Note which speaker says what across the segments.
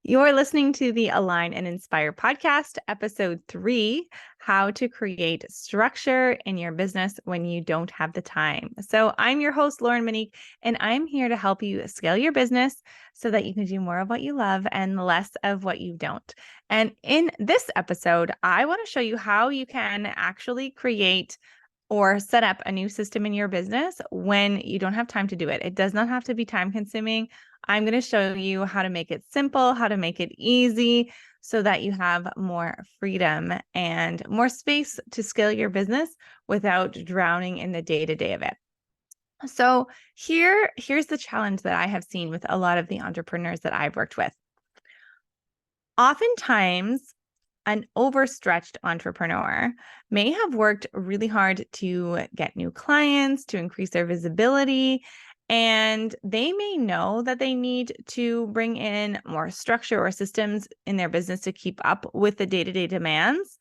Speaker 1: You're listening to the Align and Inspire podcast, episode 3, how to create structure in your business when you don't have the time. So I'm your host, Lauren Monique, and I'm here to help you scale your business so that you can do more of what you love and less of what you don't. And in this episode, I want to show you how you can actually create or set up a new system in your business when you don't have time to do it. It does not have to be time consuming. I'm going to show you how to make it simple, how to make it easy so that you have more freedom and more space to scale your business without drowning in the day-to-day of it. So here's the challenge that I have seen with a lot of the entrepreneurs that I've worked with. Oftentimes, an overstretched entrepreneur may have worked really hard to get new clients, to increase their visibility, and they may know that they need to bring in more structure or systems in their business to keep up with the day-to-day demands,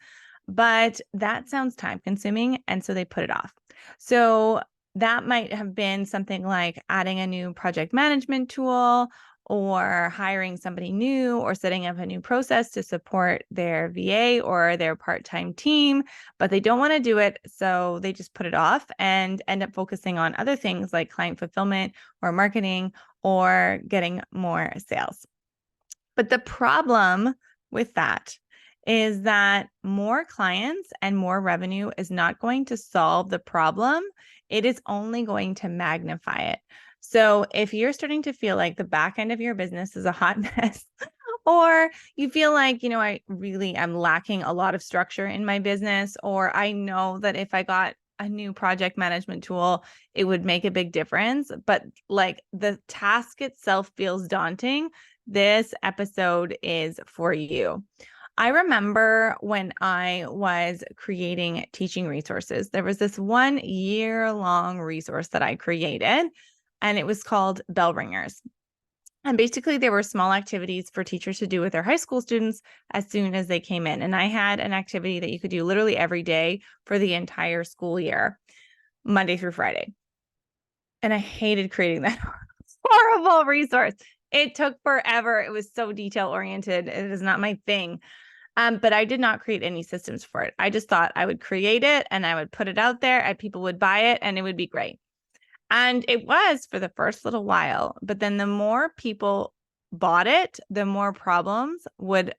Speaker 1: but that sounds time consuming, and so they put it off. So that might have been something like adding a new project management tool, or hiring somebody new, or setting up a new process to support their VA or their part-time team, but they don't want to do it. So they just put it off and end up focusing on other things like client fulfillment or marketing or getting more sales. But the problem with that is that more clients and more revenue is not going to solve the problem. It is only going to magnify it. So if you're starting to feel like the back end of your business is a hot mess, or you feel like, I really am lacking a lot of structure in my business, or I know that if I got a new project management tool, it would make a big difference, but like the task itself feels daunting, this episode is for you. I remember when I was creating teaching resources, there was this 1-year-long resource that I created, and it was called Bell Ringers. And basically, there were small activities for teachers to do with their high school students as soon as they came in. And I had an activity that you could do literally every day for the entire school year, Monday through Friday. And I hated creating that horrible resource. It took forever. It was so detail oriented. It is not my thing. But I did not create any systems for it. I just thought I would create it and I would put it out there and people would buy it and it would be great. And it was for the first little while. But then the more people bought it, the more problems would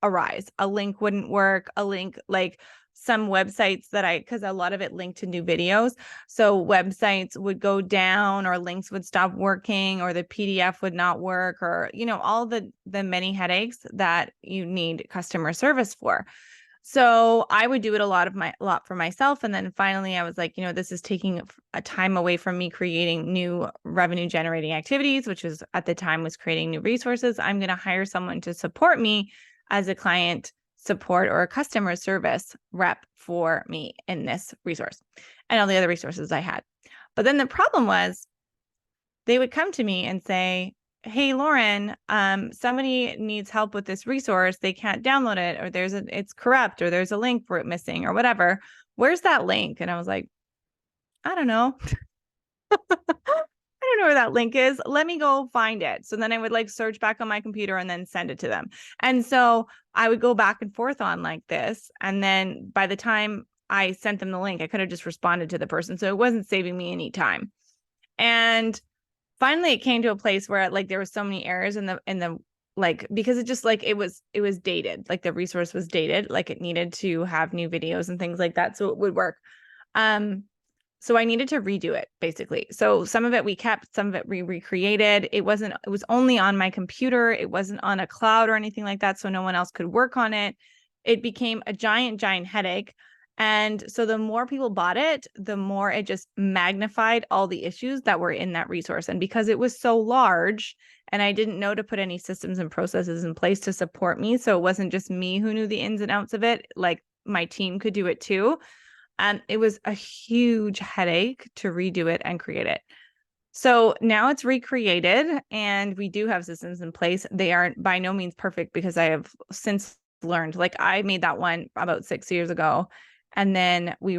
Speaker 1: arise. A link wouldn't work. A link, like some websites because a lot of it linked to new videos. So websites would go down or links would stop working or the PDF would not work or, all the many headaches that you need customer service for. So I would do it a lot for myself. And then finally I was like, this is taking a time away from me creating new revenue generating activities, which was at the time was creating new resources. I'm going to hire someone to support me as a client support or a customer service rep for me in this resource and all the other resources I had. But then the problem was they would come to me and say, hey, Lauren, somebody needs help with this resource. They can't download it, or it's corrupt, or there's a link for it missing or whatever. Where's that link? And I was like, I don't know. I don't know where that link is. Let me go find it. So then I would search back on my computer and then send it to them. And so I would go back and forth on like this. And then by the time I sent them the link, I could have just responded to the person. So it wasn't saving me any time. And finally it came to a place where there was so many errors in the because it just it was dated, the resource was dated, it needed to have new videos and things like that so it would work. So I needed to redo it basically. So some of it we kept, some of it we recreated. It was only on my computer. It wasn't on a cloud or anything like that. So no one else could work on it. It became a giant headache. And so the more people bought it, the more it just magnified all the issues that were in that resource. And because it was so large and I didn't know to put any systems and processes in place to support me, so it wasn't just me who knew the ins and outs of it, my team could do it too. It was a huge headache to redo it and create it. So now it's recreated and we do have systems in place. They aren't by no means perfect because I have since learned, I made that one about 6 years ago. And then we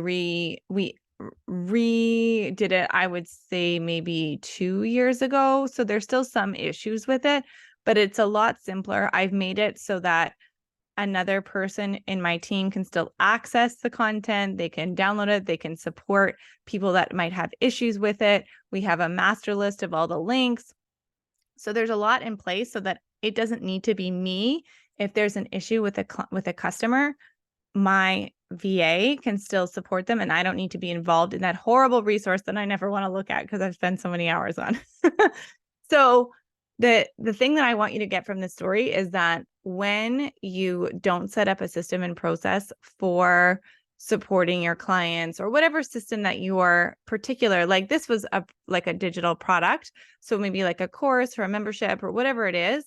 Speaker 1: redid it, I would say maybe 2 years ago. So there's still some issues with it, but it's a lot simpler. I've made it so that another person in my team can still access the content. They can download it. They can support people that might have issues with it. We have a master list of all the links. So there's a lot in place so that it doesn't need to be me. If there's an issue with a customer, my VA can still support them, and I don't need to be involved in that horrible resource that I never want to look at because I've spent so many hours on. So the thing that I want you to get from this story is that when you don't set up a system and process for supporting your clients or whatever system that you are particular, like this was like a digital product, so maybe like a course or a membership or whatever it is,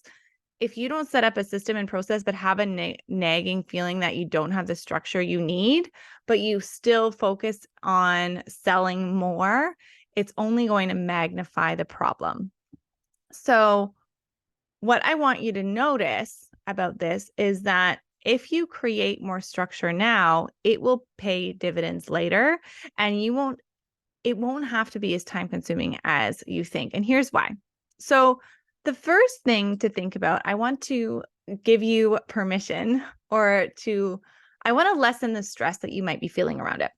Speaker 1: if you don't set up a system and process but have a nagging feeling that you don't have the structure you need, but you still focus on selling more, it's only going to magnify the problem. So what I want you to notice about this is that if you create more structure now, it will pay dividends later, and it won't have to be as time consuming as you think. And here's why. So the first thing to think about, I want to give you permission I want to lessen the stress that you might be feeling around it.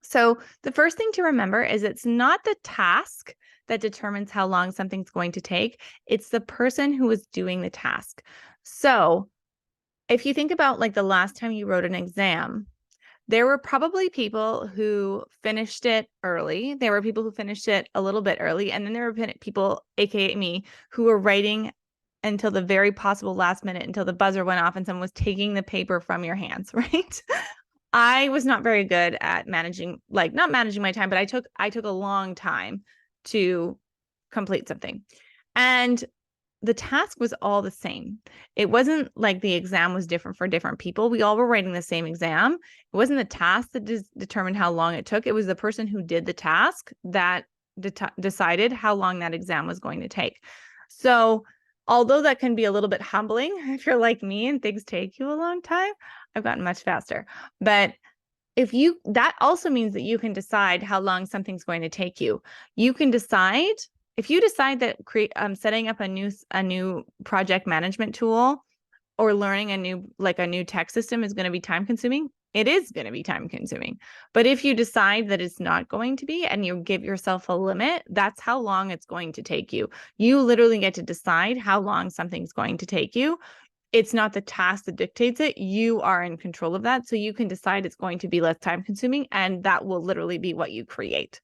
Speaker 1: So the first thing to remember is it's not the task that determines how long something's going to take. It's the person who is doing the task. So if you think about like the last time you wrote an exam, there were probably people who finished it early. There were people who finished it a little bit early. And then there were people, AKA me, who were writing until the very possible last minute, until the buzzer went off and someone was taking the paper from your hands, right? I was not very good at managing, like not managing my time, but I took a long time to complete something. And the task was all the same. It wasn't like the exam was different for different people. We all were writing the same exam. It wasn't the task that determined how long it took. It was the person who did the task that decided how long that exam was going to take. So although that can be a little bit humbling if you're like me and things take you a long time, I've gotten much faster. But that also means that you can decide how long something's going to take you. You can decide, if you decide that setting up a new project management tool or learning a new tech system is going to be time consuming, it is going to be time consuming. But if you decide that it's not going to be and you give yourself a limit, that's how long it's going to take you. You literally get to decide how long something's going to take you. It's not the task that dictates it. You are in control of that. So you can decide it's going to be less time consuming, and that will literally be what you create.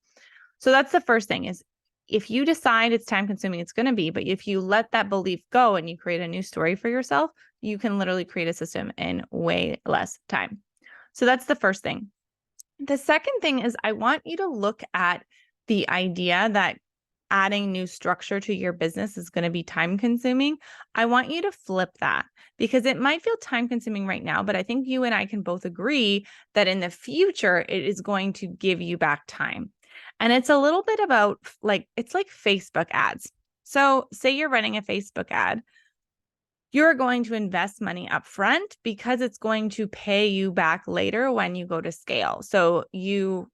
Speaker 1: So that's the first thing is if you decide it's time consuming, it's going to be, but if you let that belief go and you create a new story for yourself, you can literally create a system in way less time. So that's the first thing. The second thing is I want you to look at the idea that adding new structure to your business is going to be time consuming. I want you to flip that because it might feel time consuming right now, but I think you and I can both agree that in the future, it is going to give you back time. And it's a little bit about it's like Facebook ads. So say you're running a Facebook ad, you're going to invest money up front because it's going to pay you back later when you go to scale. So you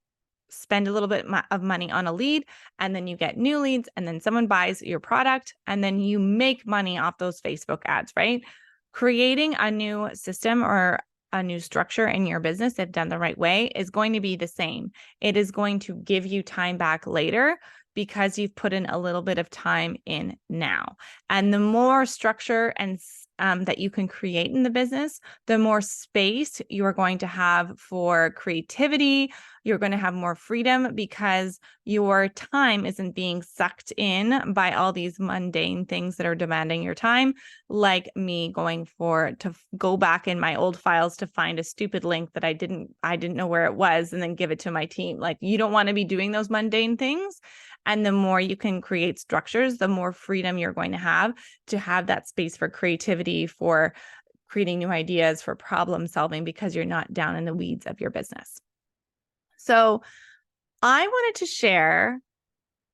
Speaker 1: spend a little bit of money on a lead, and then you get new leads, and then someone buys your product, and then you make money off those Facebook ads, right? Creating a new system or a new structure in your business, if done the right way, is going to be the same. It is going to give you time back later because you've put in a little bit of time in now. And the more structure and that you can create in the business, the more space you are going to have for creativity. You're going to have more freedom because your time isn't being sucked in by all these mundane things that are demanding your time, like me to go back in my old files to find a stupid link that I didn't know where it was and then give it to my team. Like, you don't want to be doing those mundane things. And the more you can create structures, the more freedom you're going to have that space for creativity, for creating new ideas, for problem solving, because you're not down in the weeds of your business. So I wanted to share,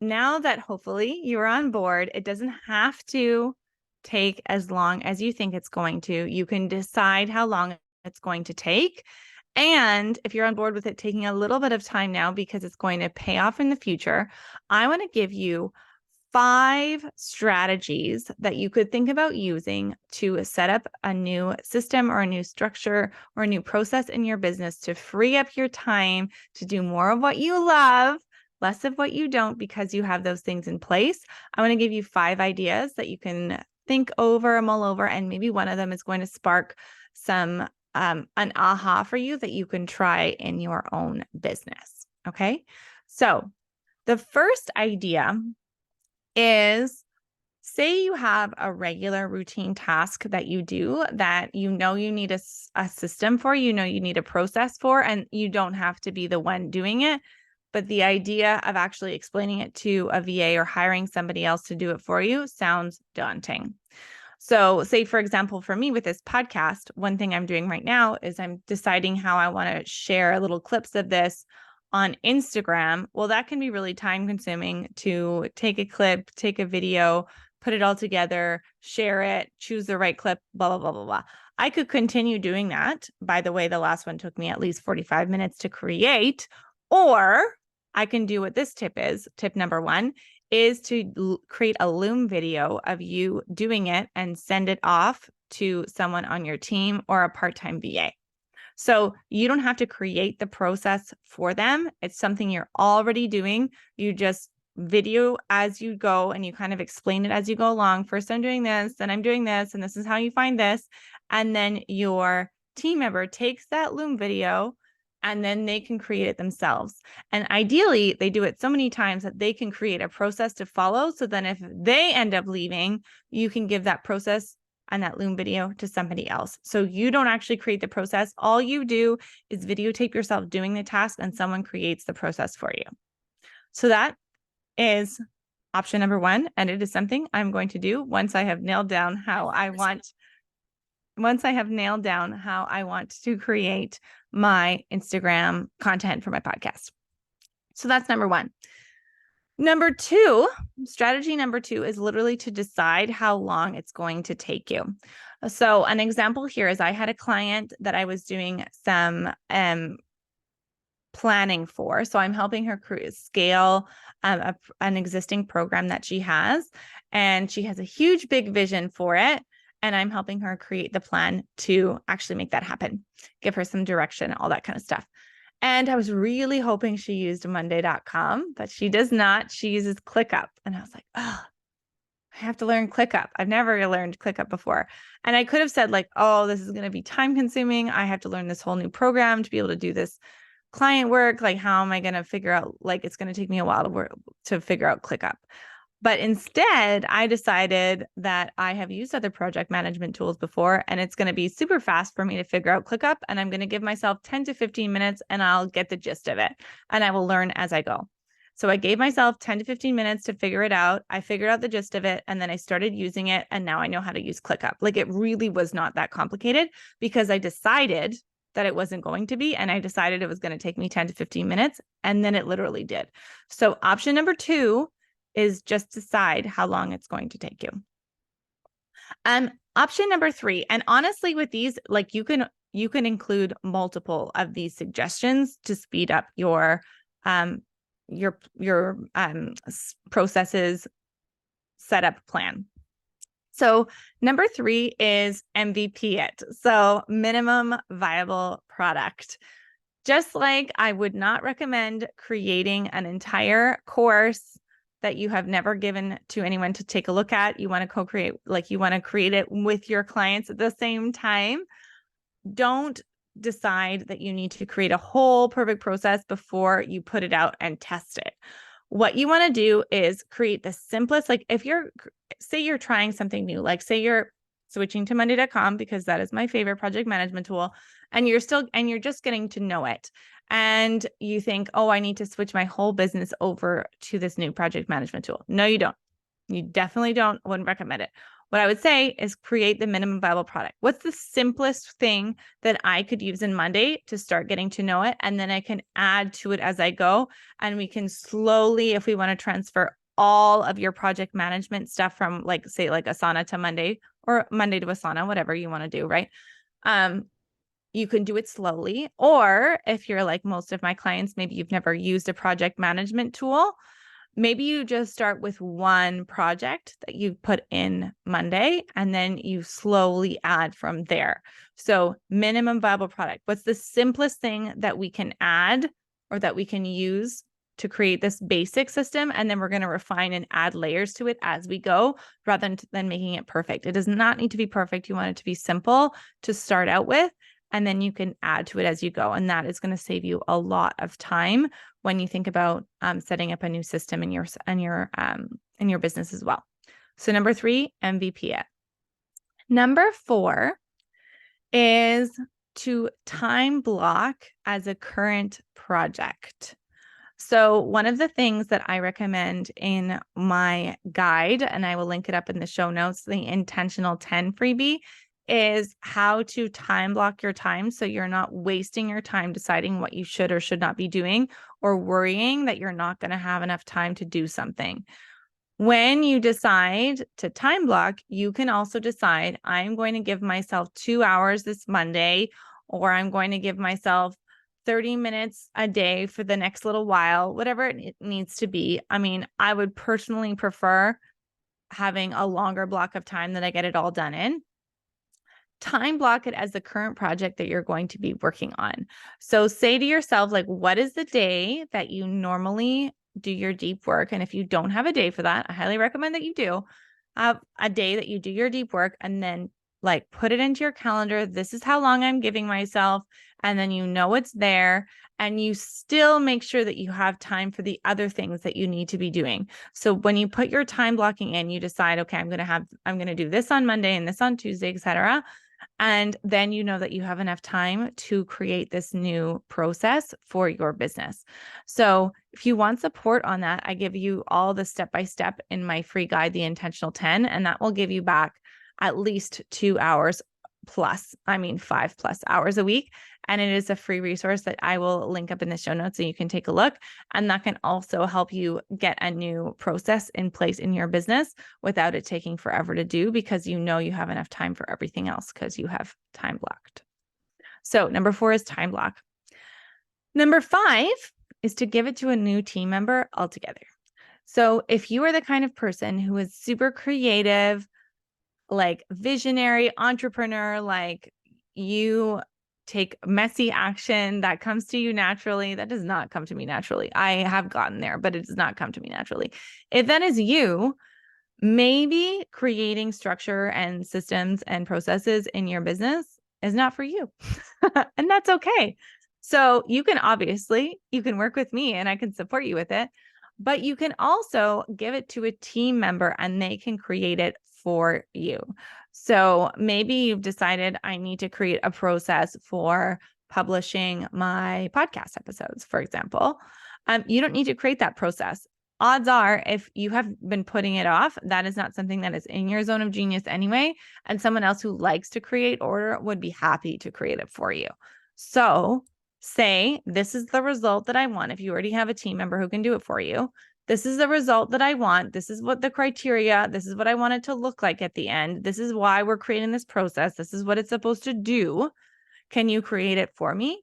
Speaker 1: now that hopefully you're on board, it doesn't have to take as long as you think it's going to. You can decide how long it's going to take. And if you're on board with it taking a little bit of time now because it's going to pay off in the future, I want to give you 5 strategies that you could think about using to set up a new system or a new structure or a new process in your business to free up your time to do more of what you love, less of what you don't, because you have those things in place. I want to give you 5 ideas that you can think over, mull over, and maybe one of them is going to spark some an aha for you that you can try in your own business. Okay. So the first idea is, say you have a regular routine task that you do that you know you need a system for, you know you need a process for, and you don't have to be the one doing it. But the idea of actually explaining it to a VA or hiring somebody else to do it for you sounds daunting. So say, for example, for me with this podcast, one thing I'm doing right now is I'm deciding how I want to share little clips of this on Instagram. Well, that can be really time consuming to take a clip, take a video, put it all together, share it, choose the right clip, blah, blah, blah, blah, blah. I could continue doing that. By the way, the last one took me at least 45 minutes to create, or I can do what this tip is. Tip number 1 is to create a Loom video of you doing it and send it off to someone on your team or a part-time VA. So you don't have to create the process for them. It's something you're already doing. You just video as you go and you kind of explain it as you go along. First, I'm doing this, then I'm doing this, and this is how you find this. And then your team member takes that Loom video and then they can create it themselves. And ideally, they do it so many times that they can create a process to follow. So then if they end up leaving, you can give that process and that Loom video to somebody else. So you don't actually create the process. All you do is videotape yourself doing the task and someone creates the process for you. So that is option number 1. And it is something I'm going to do once I have nailed down how I want to create my Instagram content for my podcast. So that's number 1. Number 2, strategy number 2 is literally to decide how long it's going to take you. So an example here is I had a client that I was doing some planning for. So I'm helping her scale an existing program that she has, and she has a huge, big vision for it. And I'm helping her create the plan to actually make that happen, give her some direction, all that kind of stuff. And I was really hoping she used Monday.com, but she does not. She uses ClickUp. And I was like, oh, I have to learn ClickUp. I've never learned ClickUp before. And I could have said like, oh, this is going to be time consuming. I have to learn this whole new program to be able to do this client work. Like, how am I going to figure out, like, it's going to take me a while to figure out ClickUp. But instead, I decided that I have used other project management tools before, and it's going to be super fast for me to figure out ClickUp. And I'm going to give myself 10 to 15 minutes and I'll get the gist of it. And I will learn as I go. So I gave myself 10 to 15 minutes to figure it out. I figured out the gist of it, and then I started using it. And now I know how to use ClickUp. Like, it really was not that complicated because I decided that it wasn't going to be. And I decided it was going to take me 10 to 15 minutes. And then it literally did. So option number 2 is just decide how long it's going to take you. Option number 3, and honestly with these, like, you can include multiple of these suggestions to speed up your processes setup plan. So number 3 is MVP it. So minimum viable product. Just like I would not recommend creating an entire course that you have never given to anyone to take a look at. You want to co-create, like, you want to create it with your clients at the same time. Don't decide that you need to create a whole perfect process before you put it out and test it. What you want to do is create the simplest, like, if say you're trying something new, like say you're switching to Monday.com, because that is my favorite project management tool, and you're just getting to know it. And you think, oh, I need to switch my whole business over to this new project management tool. No, you don't. You definitely don't. Wouldn't recommend it. What I would say is create the minimum viable product. What's the simplest thing that I could use in Monday to start getting to know it? And then I can add to it as I go. And we can slowly, if we want to transfer all of your project management stuff from, like, say, like Asana to Monday, or Monday to Asana, whatever you want to do, right? You can do it slowly. Or if you're like most of my clients, maybe you've never used a project management tool, Maybe you just start with one project that you put in Monday, and then you slowly add from there. So minimum viable product. What's the simplest thing that we can add or that we can use to create this basic system? And then we're going to refine and add layers to it as we go, rather than making it perfect. It does not need to be perfect. You want it to be simple to start out with, and then you can add to it as you go. And that is going to save you a lot of time when you think about setting up a new system in your business as well. So number 3, MVP it. Number 4 is to time block as a current project. So one of the things that I recommend in my guide, and I will link it up in the show notes, the Intentional 10 freebie, is how to time block your time so you're not wasting your time deciding what you should or should not be doing, or worrying that you're not going to have enough time to do something. When you decide to time block, you can also decide, I'm going to give myself 2 hours this Monday, or I'm going to give myself 30 minutes a day for the next little while, whatever it needs to be. I mean, I would personally prefer having a longer block of time that I get it all done in. Time block it as the current project that you're going to be working on. So say to yourself, like, what is the day that you normally do your deep work? And if you don't have a day for that, I highly recommend that you do have a day that you do your deep work, and then like put it into your calendar. This is how long I'm giving myself. And then you know it's there, and you still make sure that you have time for the other things that you need to be doing. So when you put your time blocking in, you decide, okay, I'm going to do this on Monday and this on Tuesday, etc. And then you know that you have enough time to create this new process for your business. So if you want support on that, I give you all the step-by-step in my free guide, The Intentional 10, and that will give you back at least 2 hours plus, 5+ hours a week. And it is a free resource that I will link up in the show notes so you can take a look. And that can also help you get a new process in place in your business without it taking forever to do, because you know you have enough time for everything else because you have time blocked. So number 4 is time block. Number 5 is to give it to a new team member altogether. So if you are the kind of person who is super creative, like visionary entrepreneur, like you take messy action that comes to you naturally. That does not come to me naturally. I have gotten there, but it does not come to me naturally. If that is you, maybe creating structure and systems and processes in your business is not for you. And that's okay. So you can work with me and I can support you with it, but you can also give it to a team member and they can create it for you. So maybe you've decided, I need to create a process for publishing my podcast episodes, for example. You don't need to create that process. Odds are, if you have been putting it off, that is not something that is in your zone of genius anyway. And someone else who likes to create order would be happy to create it for you. So say, this is the result that I want. If you already have a team member who can do it for you, this is the result that I want. This is what the criteria, this is what I want it to look like at the end. This is why we're creating this process. This is what it's supposed to do. Can you create it for me?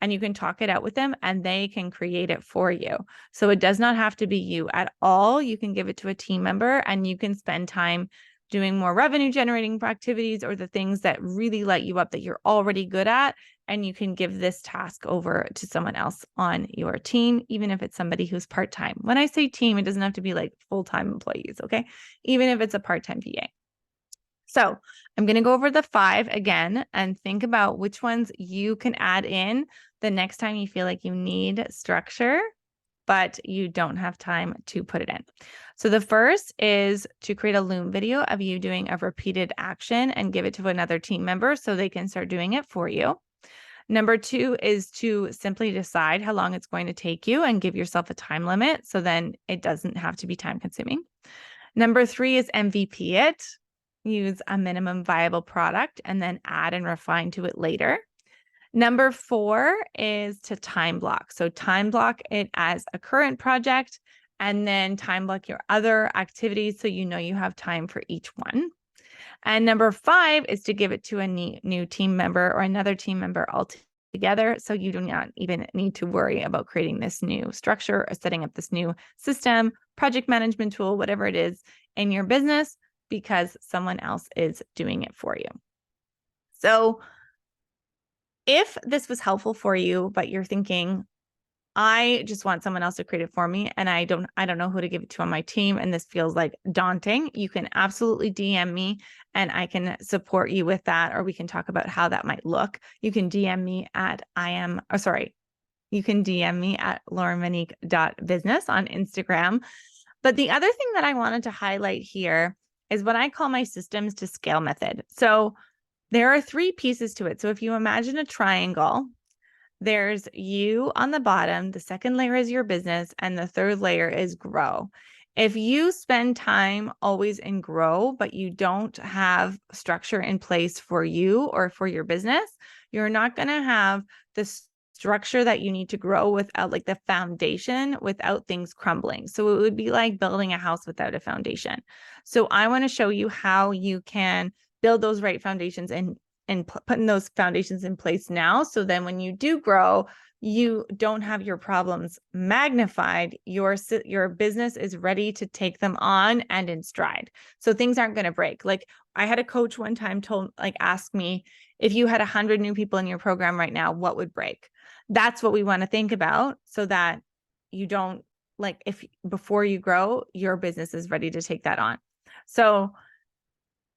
Speaker 1: And you can talk it out with them and they can create it for you. So it does not have to be you at all. You can give it to a team member and you can spend time doing more revenue generating activities or the things that really light you up that you're already good at. And you can give this task over to someone else on your team, even if it's somebody who's part-time. When I say team, it doesn't have to be like full-time employees, okay? Even if it's a part-time PA. So I'm going to go over the 5 again and think about which ones you can add in the next time you feel like you need structure, but you don't have time to put it in. So the first is to create a Loom video of you doing a repeated action and give it to another team member so they can start doing it for you. Number 2 is to simply decide how long it's going to take you and give yourself a time limit so then it doesn't have to be time consuming. Number 3 is MVP it. Use a minimum viable product and then add and refine to it later. Number 4 is to time block. So time block it as a current project and then time block your other activities so you know you have time for each one. And number 5 is to give it to a new team member or another team member altogether. together. So you do not even need to worry about creating this new structure or setting up this new system, project management tool, whatever it is in your business, because someone else is doing it for you. So if this was helpful for you, but you're thinking, I just want someone else to create it for me, and I don't know who to give it to on my team, and this feels like daunting, you can absolutely DM me and I can support you with that, or we can talk about how that might look. You can DM me at you can DM me at laurenmonique.business on Instagram. But the other thing that I wanted to highlight here is what I call my systems to scale method. So there are 3 pieces to it. So if you imagine a triangle, there's you on the bottom, the second layer is your business, and the third layer is grow. If you spend time always in grow, but you don't have structure in place for you or for your business, you're not going to have the structure that you need to grow without, like, the foundation, without things crumbling. So it would be like building a house without a foundation. So I want to show you how you can build those right foundations and putting those foundations in place now. So then when you do grow, you don't have your problems magnified. Your business is ready to take them on and in stride. So things aren't going to break. Like, I had a coach one time ask me, if you had 100 new people in your program right now, what would break? That's what we want to think about, so that you don't, if before you grow, your business is ready to take that on. So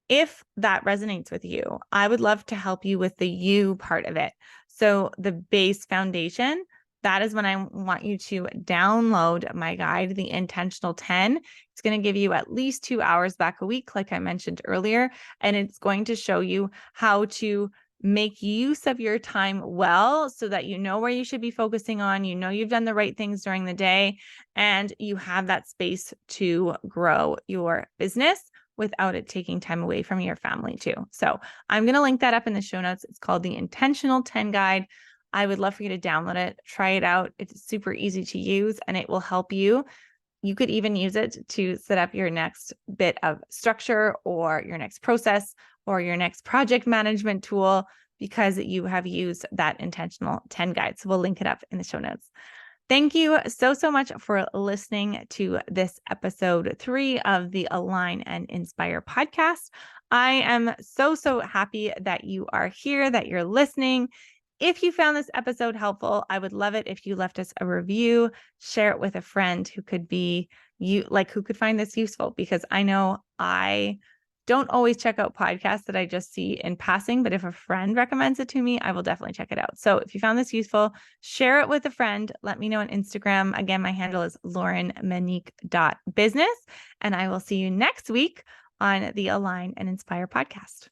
Speaker 1: if that resonates with you, I would love to help you with the you part of it. So the base foundation, that is when I want you to download my guide, The Intentional 10. It's going to give you at least 2 hours back a week, like I mentioned earlier, and it's going to show you how to make use of your time well, so that you know where you should be focusing on, you know you've done the right things during the day, and you have that space to grow your business without it taking time away from your family too. So I'm going to link that up in the show notes. It's called the Intentional 10 Guide. I would love for you to download it, try it out. It's super easy to use and it will help you. You could even use it to set up your next bit of structure or your next process or your next project management tool, because you have used that Intentional 10 Guide. So we'll link it up in the show notes. Thank you so much for listening to this episode 3 of the Align and Inspire podcast. I am so happy that you are here, that you're listening. If you found this episode helpful, I would love it if you left us a review, share it with a friend who could find this useful, because I know I don't always check out podcasts that I just see in passing, but if a friend recommends it to me, I will definitely check it out. So if you found this useful, share it with a friend. Let me know on Instagram. Again, my handle is laurenmonique.business, and I will see you next week on the Align and Inspire podcast.